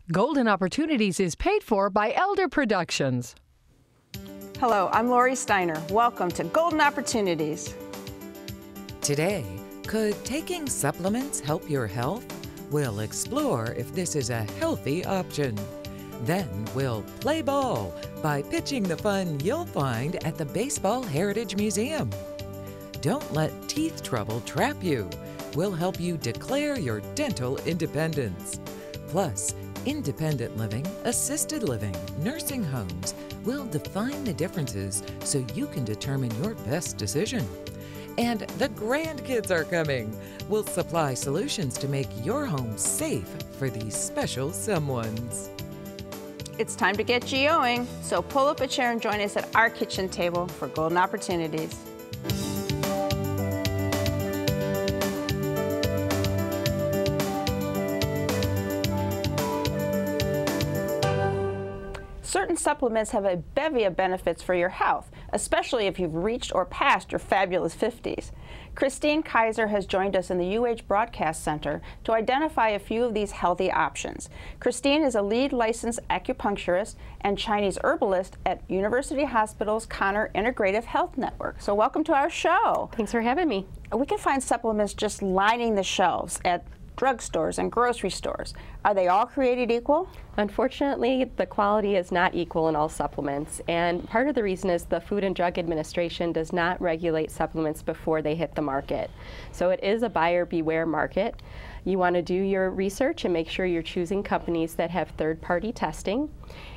Golden Opportunities is paid for by Elder Productions. Hello, I'm Lori Steiner. Welcome to Golden Opportunities. Today, could taking supplements help your health? We'll explore if this is a healthy option. Then we'll play ball by pitching the fun you'll find at the Baseball Heritage Museum. Don't let teeth trouble trap you. We'll help you declare your dental independence. Plus, independent living, assisted living, nursing homes will define the differences so you can determine your best decision. And the grandkids are coming. We'll supply solutions to make your home safe for these special someones. It's time to get GOing, so pull up a chair and join us at our kitchen table for Golden Opportunities. Certain supplements have a bevy of benefits for your health, especially if you've reached or passed your fabulous 50s. Christine Kaiser has joined us in the UH Broadcast Center to identify a few of these healthy options. Christine is a lead licensed acupuncturist and Chinese herbalist at University Hospital's Connor Integrative Health Network. So welcome to our show. Thanks for having me. We can find supplements just lining the shelves at drugstores and grocery stores. Are they all created equal? Unfortunately, the quality is not equal in all supplements, and part of the reason is the Food and Drug Administration does not regulate supplements before they hit the market. So it is a buyer beware market. You want to do your research and make sure you're choosing companies that have third-party testing.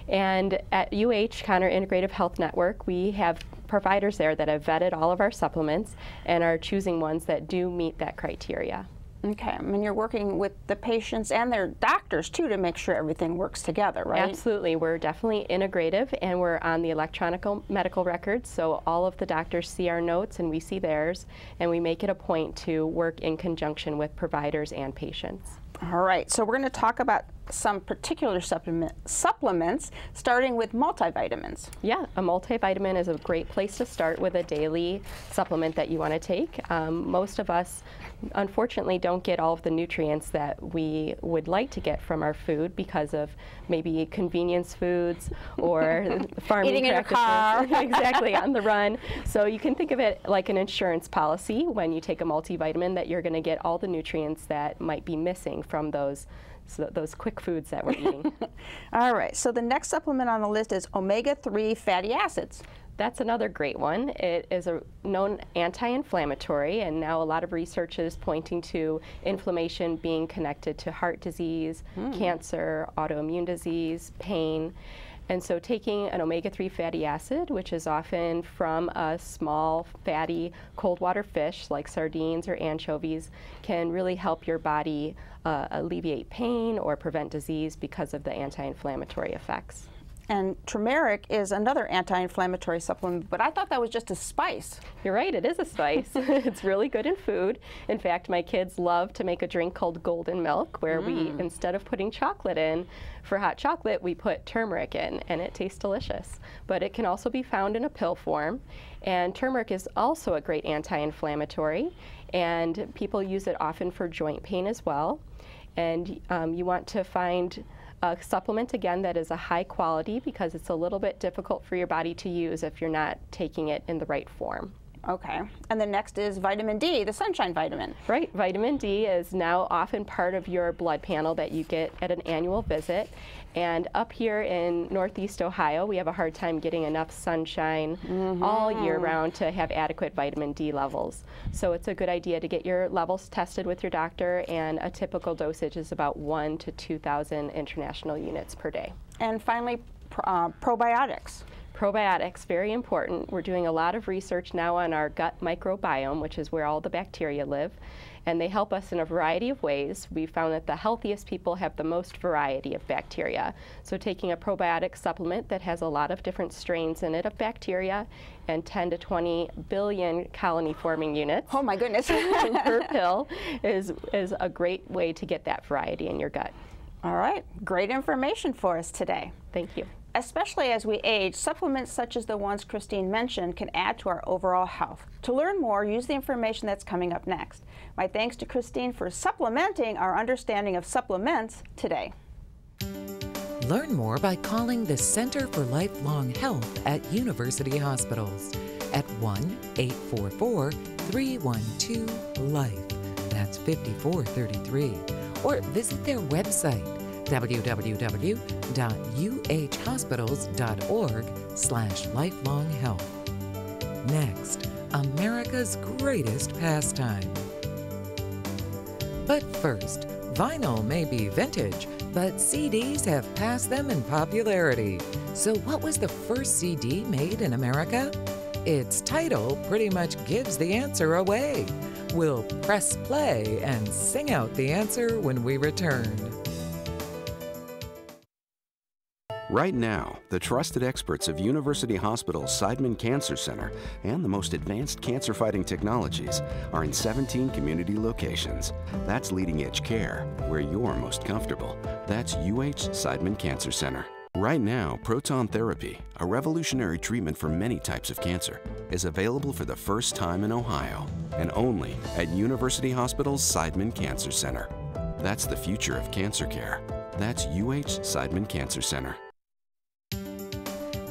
And at UH, Connor Integrative Health Network, we have providers there that have vetted all of our supplements and are choosing ones that do meet that criteria. Okay, I mean, you're working with the patients and their doctors too to make sure everything works together, right? Absolutely. We're definitely integrative, and we're on the electronic medical records, so all of the doctors see our notes and we see theirs, and we make it a point to work in conjunction with providers and patients. All right, so we're going to talk about some particular supplements, starting with multivitamins. Yeah, a multivitamin is a great place to start with a daily supplement that you want to take. Most of us, unfortunately, don't get all of the nutrients that we would like to get from our food because of maybe convenience foods or farming Eating practices. in a car. Exactly, on the run. So you can think of it like an insurance policy when you take a multivitamin, that you're going to get all the nutrients that might be missing from those quick foods that we're eating. All right, so the next supplement on the list is omega-3 fatty acids. That's another great one. It is a known anti-inflammatory, and now a lot of research is pointing to inflammation being connected to heart disease, cancer, autoimmune disease, pain. And so taking an omega-3 fatty acid, which is often from a small, fatty, cold water fish like sardines or anchovies, can really help your body alleviate pain or prevent disease because of the anti-inflammatory effects. And turmeric is another anti-inflammatory supplement, but I thought that was just a spice. You're right, it is a spice. It's really good in food. In fact, my kids love to make a drink called golden milk, where we, instead of putting chocolate in, for hot chocolate, we put turmeric in, and it tastes delicious. But it can also be found in a pill form, and turmeric is also a great anti-inflammatory, and people use it often for joint pain as well. And you want to find a supplement, again, that is a high quality, because it's a little bit difficult for your body to use if you're not taking it in the right form. Okay, and the next is vitamin D, the sunshine vitamin. Right, vitamin D is now often part of your blood panel that you get at an annual visit. And up here in Northeast Ohio, we have a hard time getting enough sunshine all year round to have adequate vitamin D levels. So it's a good idea to get your levels tested with your doctor, and a typical dosage is about 1,000 to 2,000 international units per day. And finally, probiotics. Probiotics, very important. We're doing a lot of research now on our gut microbiome, which is where all the bacteria live, and they help us in a variety of ways. We found that the healthiest people have the most variety of bacteria. So taking a probiotic supplement that has a lot of different strains in it of bacteria and 10 to 20 billion colony-forming units. Oh my goodness. per pill is a great way to get that variety in your gut. All right, great information for us today. Thank you. Especially as we age, supplements such as the ones Christine mentioned can add to our overall health. To learn more, use the information that's coming up next. My thanks to Christine for supplementing our understanding of supplements today. Learn more by calling the Center for Lifelong Health at University Hospitals at 1-844-312-LIFE. That's 5433. Or visit their website, www.uhhospitals.org/lifelonghealth. Next, America's greatest pastime. But first, vinyl may be vintage, but CDs have passed them in popularity. So what was the first CD made in America? Its title pretty much gives the answer away. We'll press play and sing out the answer when we return. Right now, the trusted experts of University Hospital's Seidman Cancer Center and the most advanced cancer-fighting technologies are in 17 community locations. That's leading-edge care, where you're most comfortable. That's UH Seidman Cancer Center. Right now, proton therapy, a revolutionary treatment for many types of cancer, is available for the first time in Ohio, and only at University Hospital's Seidman Cancer Center. That's the future of cancer care. That's UH Seidman Cancer Center.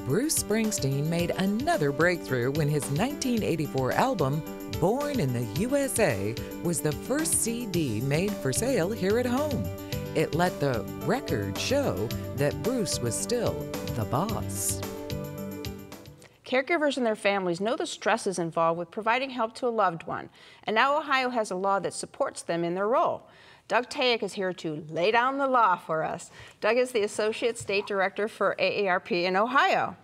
Bruce Springsteen made another breakthrough when his 1984 album, Born in the USA, was the first CD made for sale here at home. It let the record show that Bruce was still the boss. Caregivers and their families know the stresses involved with providing help to a loved one, and now Ohio has a law that supports them in their role. Doug Tayek is here to lay down the law for us. Doug is the Associate State Director for AARP in Ohio.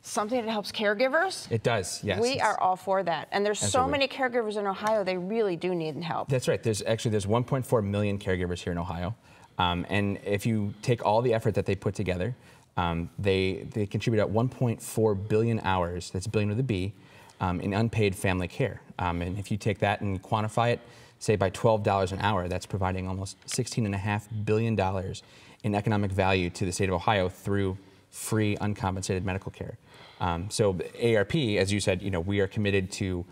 Something that helps caregivers? It does, yes. We are all for that. And there's so many caregivers in Ohio, they really do need help. That's right. There's 1.4 million caregivers here in Ohio. And if you take all the effort that they put together, they contribute at 1.4 billion hours, that's billion with a B, in unpaid family care. And if you take that and quantify it, say by $12 an hour, that's providing almost $16.5 billion in economic value to the state of Ohio through free uncompensated medical care. So AARP, as you said, we are committed to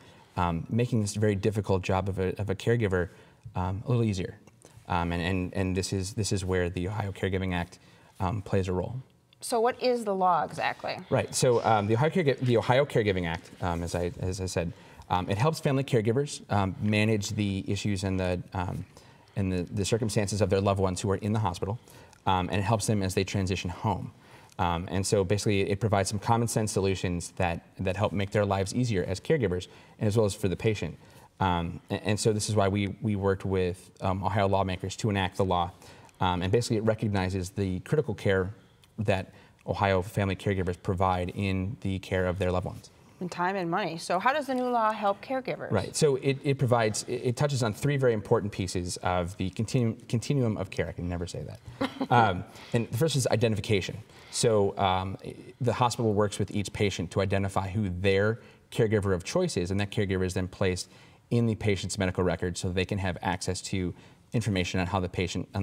making this very difficult job of a caregiver a little easier. And this is where the Ohio Caregiving Act plays a role. So what is the law exactly? Right. So the Ohio Caregiving Act, as I said, it helps family caregivers manage the issues and the circumstances of their loved ones who are in the hospital, and it helps them as they transition home. And so basically it provides some common sense solutions that help make their lives easier as caregivers, and as well as for the patient. And so this is why we worked with Ohio lawmakers to enact the law. And basically it recognizes the critical care that Ohio family caregivers provide in the care of their loved ones. And time and money. So how does the new law help caregivers? Right. So it touches on three very important pieces of the continuum of care. I can never say that. And the first is identification. So the hospital works with each patient to identify who their caregiver of choice is, and that caregiver is then placed in the patient's medical record so they can have access to information on the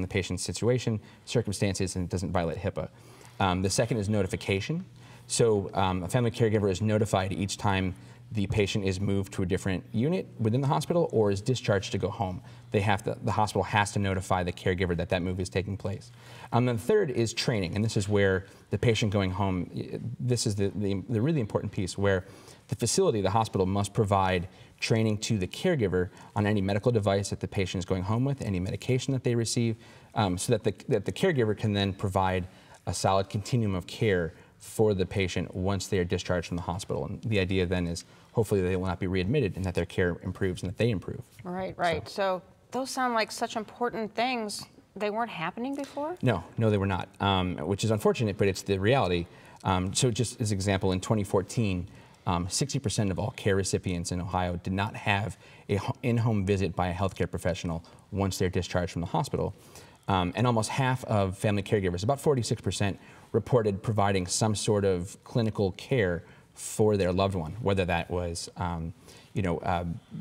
patient's situation, circumstances, and it doesn't violate HIPAA. The second is notification. So a family caregiver is notified each time the patient is moved to a different unit within the hospital or is discharged to go home. The hospital has to notify the caregiver that move is taking place. And then the third is training, and this is where the patient going home, this is the really important piece where the facility, the hospital, must provide training to the caregiver on any medical device that the patient is going home with, any medication that they receive, so that the caregiver can then provide a solid continuum of care for the patient once they are discharged from the hospital. And the idea then is hopefully they will not be readmitted and that their care improves and that they improve. Right, right. So those sound like such important things. They weren't happening before? No, they were not, which is unfortunate, but it's the reality. So just as an example, in 2014, 60% of all care recipients in Ohio did not have an in-home visit by a healthcare professional once they're discharged from the hospital. And almost half of family caregivers, about 46%, reported providing some sort of clinical care for their loved one, whether that was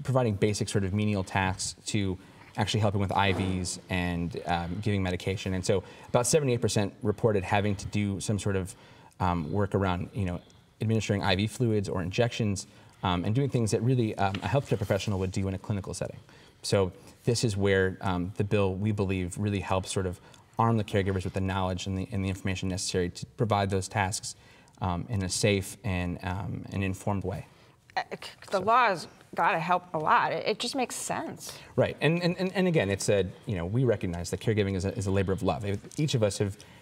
providing basic sort of menial tasks to actually helping with IVs and giving medication. And so about 78% reported having to do some sort of work around administering IV fluids or injections and doing things that really a healthcare professional would do in a clinical setting. So this is where the bill, we believe, really helps sort of arm the caregivers with the knowledge and the information necessary to provide those tasks in a safe and an informed way. The law has got to help a lot. It just makes sense. Right, and again, it's we recognize that caregiving is a labor of love. Each of us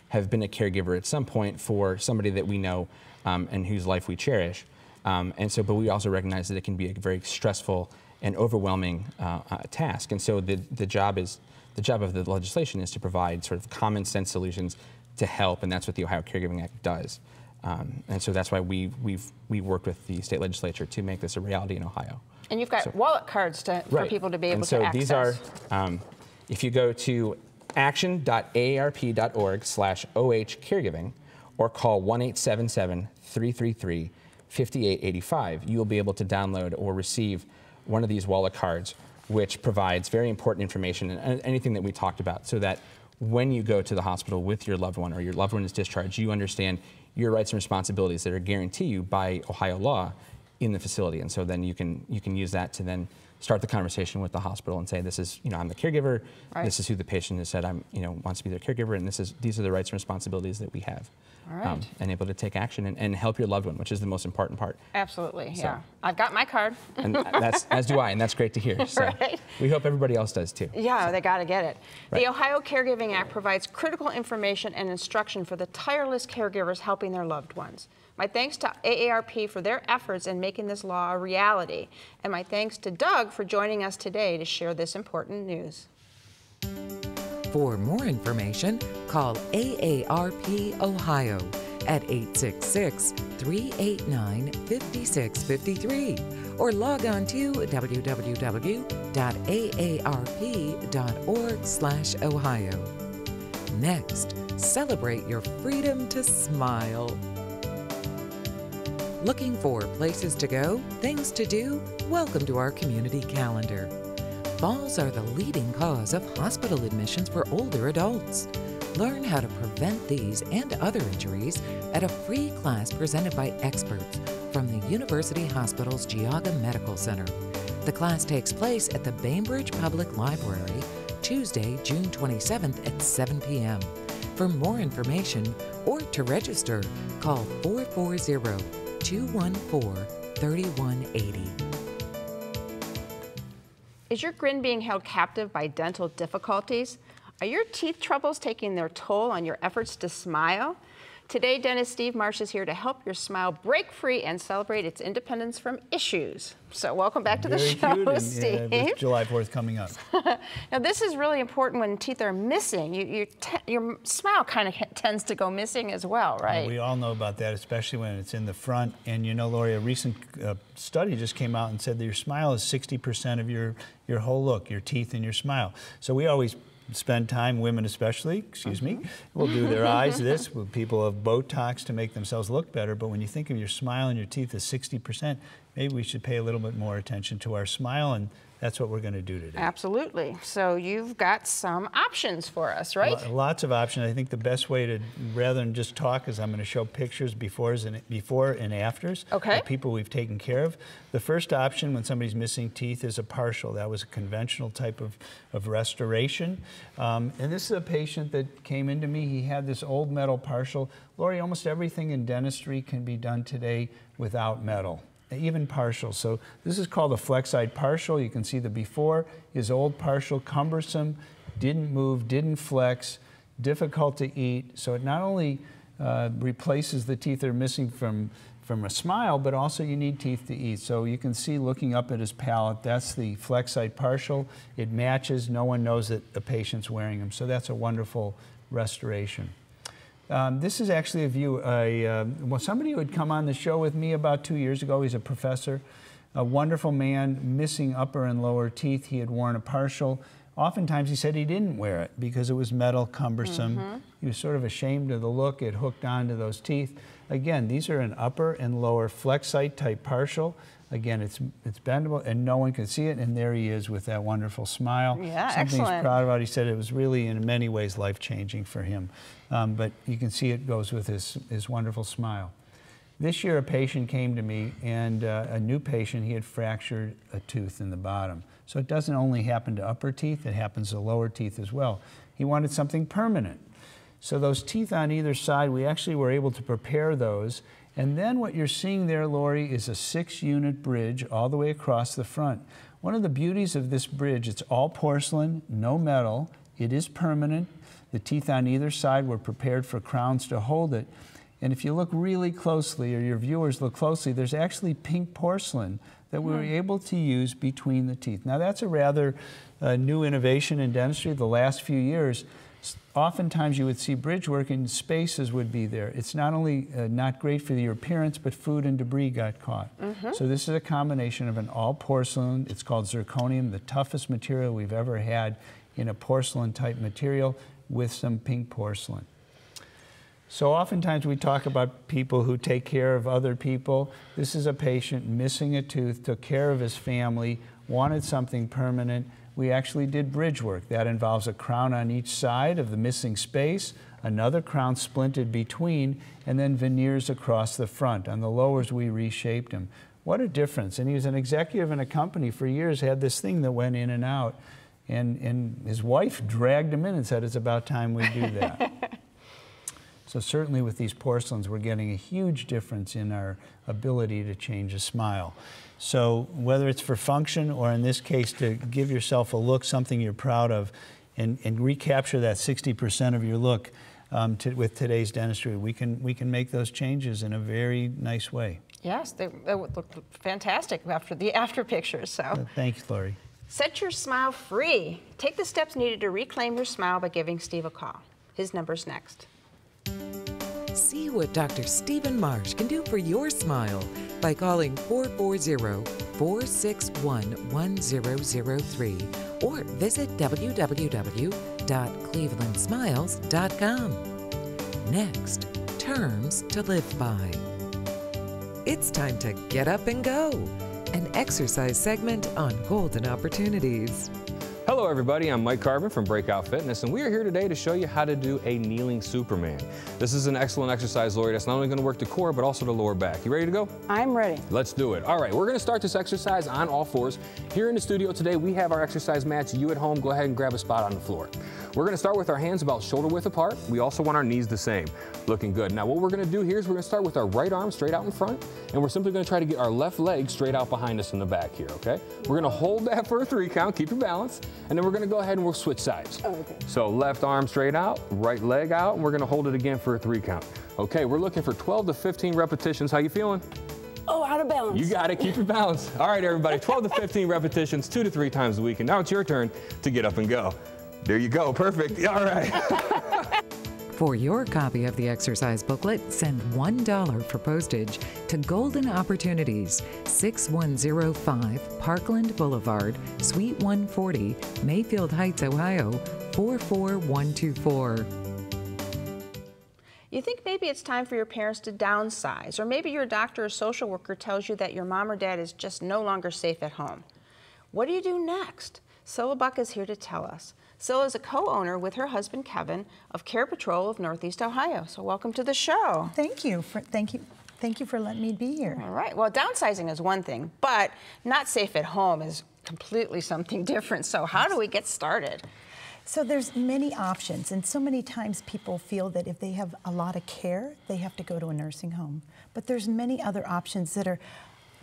have been a caregiver at some point for somebody that we know and whose life we cherish. But we also recognize that it can be a very stressful and overwhelming task. And so the job of the legislation is to provide sort of common sense solutions to help, and that's what the Ohio Caregiving Act does. And so that's why we've worked with the state legislature to make this a reality in Ohio. And you've got wallet cards for people to be able to access. And so these are, if you go to action.aarp.org/OH-caregiving or call 1-877-333-5885, you will be able to download or receive one of these wallet cards, which provides very important information and anything that we talked about, so that when you go to the hospital with your loved one or your loved one is discharged, you understand your rights and responsibilities that are guaranteed you by Ohio law in the facility. And so then you can use that to then start the conversation with the hospital and say, this is, I'm the caregiver, right. This is who the patient has said wants to be their caregiver, and these are the rights and responsibilities that we have. All right. And able to take action and help your loved one, which is the most important part. Absolutely, so, yeah. I've got my card. And as do I, and that's great to hear. So right. We hope everybody else does too. Yeah, they got to get it. Right. The Ohio Caregiving Act provides critical information and instruction for the tireless caregivers helping their loved ones. My thanks to AARP for their efforts in making this law a reality. And my thanks to Doug for joining us today to share this important news. For more information, call AARP Ohio at 866-389-5653 or log on to www.aarp.org/Ohio. Next, celebrate your freedom to smile. Looking for places to go, things to do? Welcome to our community calendar. Falls are the leading cause of hospital admissions for older adults. Learn how to prevent these and other injuries at a free class presented by experts from the University Hospital's Geauga Medical Center. The class takes place at the Bainbridge Public Library, Tuesday, June 27th at 7 p.m. For more information or to register, call 440-214-3180. Is your grin being held captive by dental difficulties? Are your teeth troubles taking their toll on your efforts to smile? Today, dentist Steve Marsh is here to help your smile break free and celebrate its independence from issues. So welcome back to the show, Steve. With July 4th coming up. Now, this is really important when teeth are missing. Your smile kind of tends to go missing as well, right? We all know about that, especially when it's in the front. And you know, Lori, a recent study just came out and said that your smile is 60% of your whole look, your teeth and your smile. So we always spend time, women especially, will do their eyes people have Botox to make themselves look better, but when you think of your smile and your teeth as 60%, maybe we should pay a little bit more attention to our smile, and that's what we're going to do today. Absolutely. So you've got some options for us, right? Lots of options. I think the best way to, rather than just talk, is I'm going to show pictures before and afters of people we've taken care of. The first option when somebody's missing teeth is a partial. That was a conventional type of restoration. And this is a patient that came into me. He had this old metal partial. Lori, almost everything in dentistry can be done today without metal, even partial. So this is called a Flexite partial. You can see the before, his old partial, cumbersome, didn't move, didn't flex, difficult to eat. So it not only replaces the teeth that are missing from a smile, but also you need teeth to eat. So you can see looking up at his palate, that's the Flexite partial. It matches, no one knows that a patient's wearing them. So that's a wonderful restoration. This is actually a view, somebody who had come on the show with me about 2 years ago. He's a professor, a wonderful man, missing upper and lower teeth. He had worn a partial. Oftentimes he said he didn't wear it because it was metal, cumbersome. He was sort of ashamed of the look. It hooked onto those teeth. Again, these are an upper and lower Flexite type partial. Again, it's bendable and no one can see it, and there he is with that wonderful smile. Yeah, Something excellent. he's proud about. He said it was really, in many ways, life-changing for him. But you can see it goes with his wonderful smile. This year, a patient came to me, and a new patient, he had fractured a tooth in the bottom. So it doesn't only happen to upper teeth, it happens to lower teeth as well. He wanted something permanent. So those teeth on either side, we actually were able to prepare those. And then what you're seeing there, Lori, is a 6-unit bridge all the way across the front. One of the beauties of this bridge, it's all porcelain, no metal. It is permanent. The teeth on either side were prepared for crowns to hold it. And if you look really closely, or your viewers look closely, there's actually pink porcelain that we were able to use between the teeth. Now that's a rather new innovation in dentistry the last few years. Oftentimes you would see bridge work and spaces would be there. It's not only not great for your appearance, but food and debris got caught. So this is a combination of an all porcelain, it's called zirconium, the toughest material we've ever had in a porcelain type material with some pink porcelain. So oftentimes we talk about people who take care of other people. This is a patient missing a tooth, took care of his family, wanted something permanent. We actually did bridge work. That involves a crown on each side of the missing space, another crown splinted between, and then veneers across the front. On the lowers, we reshaped him. What a difference. And he was an executive in a company for years, had this thing that went in and out. And his wife dragged him in and said, it's about time we do that. So certainly with these porcelains, we're getting a huge difference in our ability to change a smile. So whether it's for function or in this case to give yourself a look, something you're proud of, and recapture that 60% of your look with today's dentistry, we can make those changes in a very nice way. Yes, they would look fantastic after the after pictures. So thanks, Lori. Set your smile free. Take the steps needed to reclaim your smile by giving Steve a call. His number's next. See what Dr. Stephen Marsh can do for your smile by calling 440-461-1003 or visit www.clevelandsmiles.com. Next, terms to live by. It's time to get up and go, an exercise segment on golden opportunities. Hello everybody, I'm Mike Carbon from Breakout Fitness, and we are here today to show you how to do a kneeling Superman. This is an excellent exercise, Lori, that's not only going to work the core, but also the lower back. You ready to go? I'm ready. Let's do it. All right, we're going to start this exercise on all fours. Here in the studio today, we have our exercise mats. You at home, go ahead and grab a spot on the floor. We're going to start with our hands about shoulder width apart. We also want our knees the same. Looking good. Now what we're going to do here is we're going to start with our right arm straight out in front, and we're simply going to try to get our left leg straight out behind us in the back here, okay? We're going to hold that for a 3 count, keep your balance, and then we're going to go ahead and we'll switch sides. Oh, okay. So left arm straight out, right leg out, and we're going to hold it again for a 3 count. Okay, we're looking for 12 to 15 repetitions. How you feeling? Oh, out of balance. You got it, keep your balance. All right, everybody, 12 to 15 repetitions, 2 to 3 times a week, and now it's your turn to get up and go. There you go, perfect, all right. For your copy of the exercise booklet, send $1 for postage to Golden Opportunities, 6105 Parkland Boulevard, Suite 140, Mayfield Heights, Ohio, 44124. You think maybe it's time for your parents to downsize, or maybe your doctor or social worker tells you that your mom or dad is just no longer safe at home. What do you do next? Scilla Buck is here to tell us. Scilla is a co-owner with her husband Kevin of Care Patrol of Northeast Ohio. So welcome to the show. Thank you for letting me be here. All right. Well, downsizing is one thing, but not safe at home is completely something different. So how do we get started? So there's many options, and so many times people feel that if they have a lot of care, they have to go to a nursing home. But there's many other options that are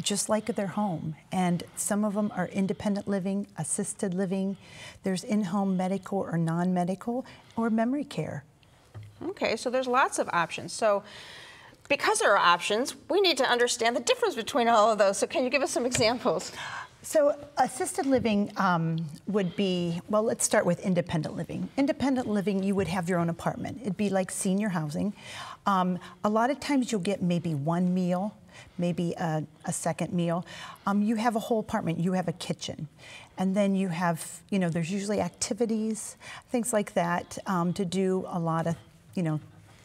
just like their home, and some of them are independent living, assisted living, there's in-home medical or non-medical, or memory care. Okay, so there's lots of options. So because there are options, we need to understand the difference between all of those. So can you give us some examples? So assisted living would be, well, let's start with independent living. Independent living, you would have your own apartment. It'd be like senior housing. A lot of times you'll get maybe one meal, maybe a second meal. You have a whole apartment, you have a kitchen. And then you have, there's usually activities, things like that, to do a lot of,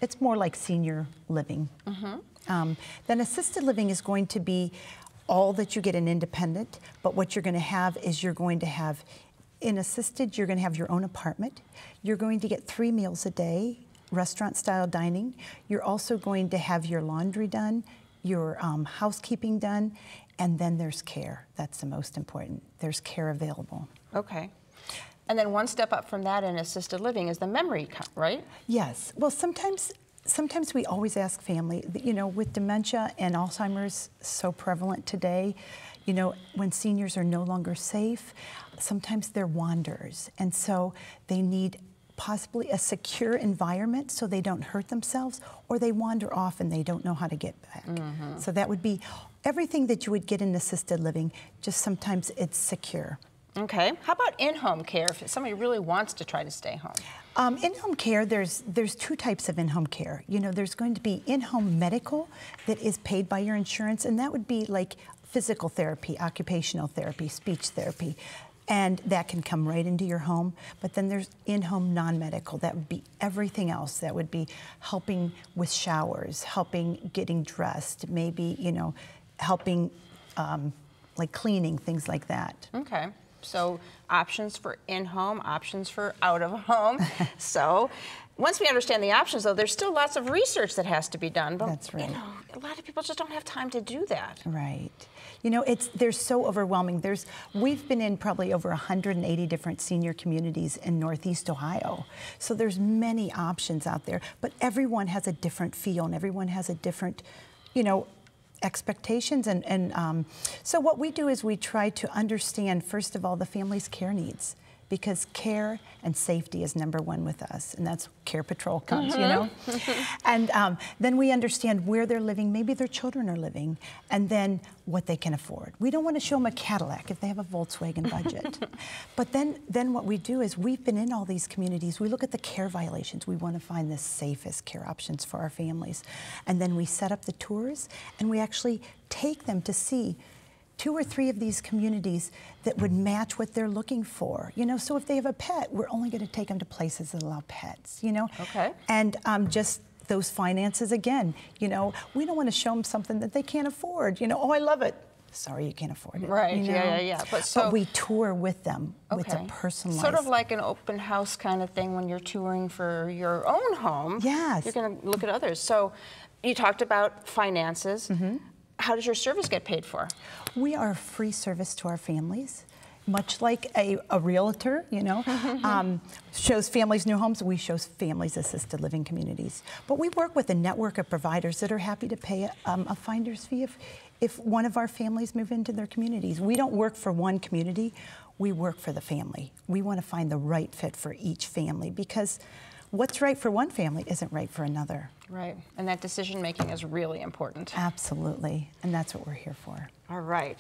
it's more like senior living. Mm-hmm. Then assisted living is going to be all that you get in independent, but what you're going to have is you're going to have, in assisted, you're going to have your own apartment. You're going to get 3 meals a day, restaurant-style dining. You're also going to have your laundry done, your housekeeping done, and then there's care. That's the most important. There's care available. Okay. And then one step up from that in assisted living is the memory, right? Yes. Well, sometimes we always ask family, you know, with dementia and Alzheimer's so prevalent today, you know, when seniors are no longer safe, sometimes they're wanderers. And so they need possibly a secure environment so they don't hurt themselves, or they wander off and they don't know how to get back. So that would be everything that you would get in assisted living, just sometimes it's secure. Okay. How about in-home care if somebody really wants to try to stay home? In-home care, there's two types of in-home care. You know, there's going to be in-home medical that is paid by your insurance, and that would be like physical therapy, occupational therapy, speech therapy, and that can come right into your home. But then there's in-home non-medical. That would be everything else. That would be helping with showers, helping getting dressed, maybe, you know, helping like cleaning, things like that. Okay. So options for in-home, options for out-of-home. So once we understand the options, though, there's still lots of research that has to be done. But, that's right. You know, a lot of people just don't have time to do that. Right. You know, they're so overwhelming. We've been in probably over 180 different senior communities in Northeast Ohio. So there's many options out there, but everyone has a different feel and everyone has a different, you know, expectations. And so what we do is we try to understand, first of all, the family's care needs, because care and safety is #1 with us, and that's Care Patrol comes, you know? And then we understand where they're living, maybe their children are living, and then what they can afford. We don't want to show them a Cadillac if they have a Volkswagen budget. But then what we do is we've been in all these communities, we look at the care violations, we want to find the safest care options for our families. And then we set up the tours, and we actually take them to see 2 or 3 of these communities that would match what they're looking for. You know, so if they have a pet, we're only going to take them to places that allow pets, you know? Okay. And just those finances again, you know, we don't want to show them something that they can't afford. You know, oh, I love it. Sorry, you can't afford it. Right, you know? yeah. But we tour with them with a personalized. Sort of like an open house kind of thing when you're touring for your own home. Yes. You're going to look at others. So you talked about finances. How does your service get paid for? We are a free service to our families, much like a realtor, you know, shows families new homes. We show families assisted living communities. But we work with a network of providers that are happy to pay a finder's fee if one of our families move into their communities. We don't work for one community, we work for the family. We want to find the right fit for each family, because what's right for one family isn't right for another. Right, and that decision making is really important. Absolutely, and that's what we're here for. All right.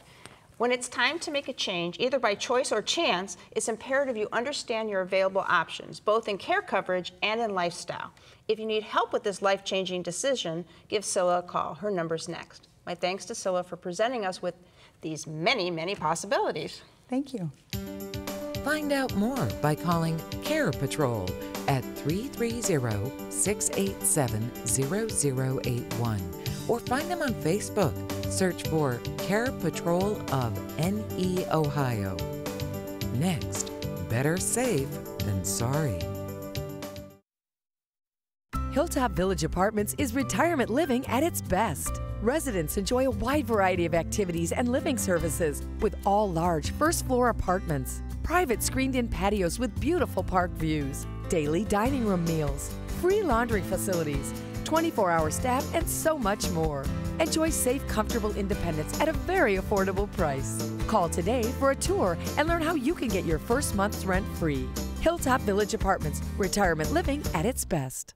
When it's time to make a change, either by choice or chance, it's imperative you understand your available options, both in care coverage and in lifestyle. If you need help with this life-changing decision, give Scylla a call. Her number's next. My thanks to Scylla for presenting us with these many, many possibilities. Thank you. Find out more by calling Care Patrol at 330-687-0081 or find them on Facebook. Search for Care Patrol of NE Ohio. Next, better safe than sorry. Hilltop Village Apartments is retirement living at its best. Residents enjoy a wide variety of activities and living services with all large first-floor apartments, private screened-in patios with beautiful park views, daily dining room meals, free laundry facilities, 24-hour staff, and so much more. Enjoy safe, comfortable independence at a very affordable price. Call today for a tour and learn how you can get your first month's rent free. Hilltop Village Apartments, retirement living at its best.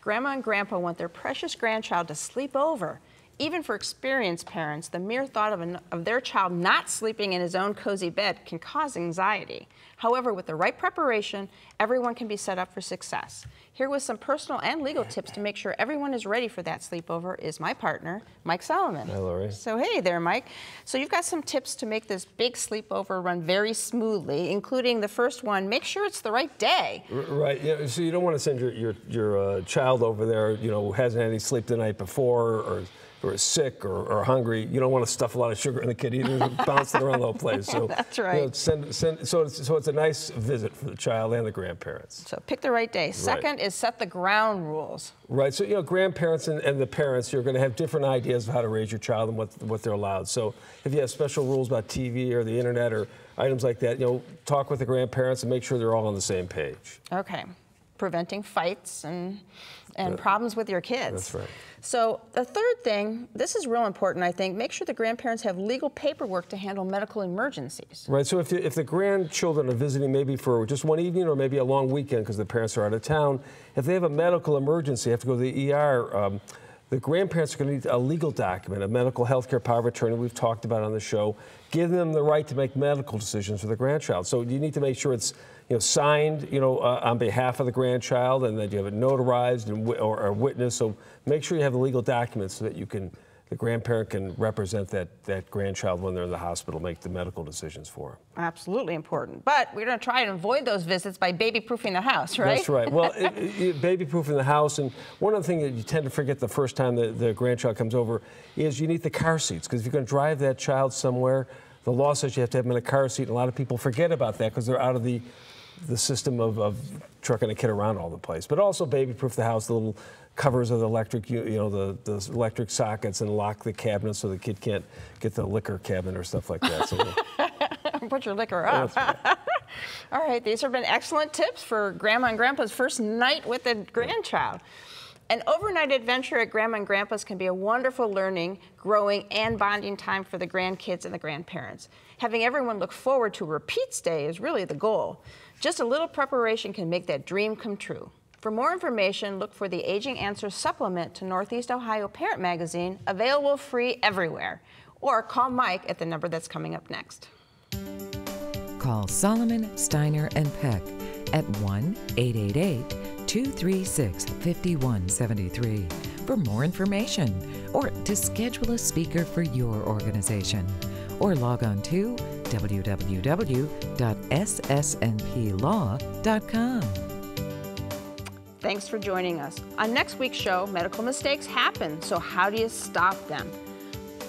Grandma and Grandpa want their precious grandchild to sleep over. Even for experienced parents, the mere thought of their child not sleeping in his own cozy bed can cause anxiety. However, with the right preparation, everyone can be set up for success. Here with some personal and legal tips to make sure everyone is ready for that sleepover is my partner, Mike Solomon. Hi, Lori. So hey there, Mike. So you've got some tips to make this big sleepover run very smoothly, including the first one, make sure it's the right day. Right, yeah, so you don't want to send your child over there, you know, who hasn't had any sleep the night before, or is sick or hungry. You don't want to stuff a lot of sugar in the kid either, bouncing around the whole place. So that's right. You know, so it's a nice visit for the child and the grandparents. So pick the right day. Second is set the ground rules. Right, so you know, grandparents and the parents, you're going to have different ideas of how to raise your child and what they're allowed. So if you have special rules about TV or the internet or items like that, talk with the grandparents and make sure they're all on the same page. Okay. Preventing fights and problems with your kids. That's right. So the third thing, this is real important, I think, make sure the grandparents have legal paperwork to handle medical emergencies. Right, so if the grandchildren are visiting maybe for just one evening or maybe a long weekend because the parents are out of town, if they have a medical emergency, have to go to the ER, the grandparents are going to need a legal document, a medical health care power of attorney we've talked about on the show, give them the right to make medical decisions for the grandchild. So you need to make sure it's signed, on behalf of the grandchild, and that you have it notarized or witnessed. So make sure you have the legal documents so that the grandparent can represent that grandchild when they're in the hospital, make the medical decisions for them. Absolutely important. But we're going to try and avoid those visits by baby-proofing the house, right? That's right. Well, baby-proofing the house, and one of the things that you tend to forget the first time the grandchild comes over is you need the car seats, because if you're going to drive that child somewhere, the law says you have to have them in a car seat, and a lot of people forget about that because they're out of the system of trucking a kid around all the place. But also baby-proof the house, the little covers of the electric, the electric sockets, and lock the cabinets so the kid can't get the liquor cabinet or stuff like that. So put your liquor up. Right. All right, these have been excellent tips for Grandma and Grandpa's first night with a grandchild. An overnight adventure at Grandma and Grandpa's can be a wonderful learning, growing, and bonding time for the grandkids and the grandparents. Having everyone look forward to a repeat stay is really the goal. Just a little preparation can make that dream come true. For more information, look for the Aging Answers supplement to Northeast Ohio Parent Magazine, available free everywhere. Or call Mike at the number that's coming up next. Call Solomon, Steiner, and Peck at 1-888-236-5173 for more information or to schedule a speaker for your organization. Or log on to www.ssnplaw.com. Thanks for joining us. On next week's show, medical mistakes happen, so how do you stop them?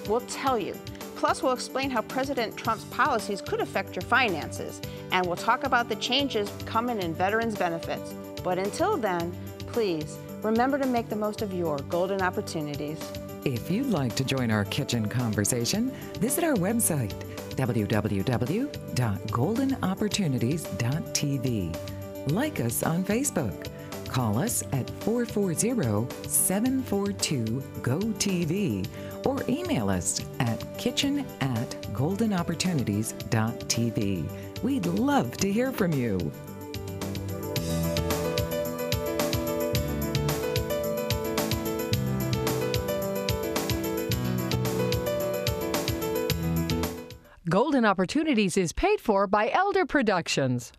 We'll tell you. Plus, we'll explain how President Trump's policies could affect your finances. And we'll talk about the changes coming in veterans' benefits. But until then, please remember to make the most of your golden opportunities. If you'd like to join our kitchen conversation, visit our website, www.goldenopportunities.tv. Like us on Facebook. Call us at 440-742-GO-TV or email us at kitchen@goldenopportunities.tv. We'd love to hear from you. Golden Opportunities is paid for by Elder Productions.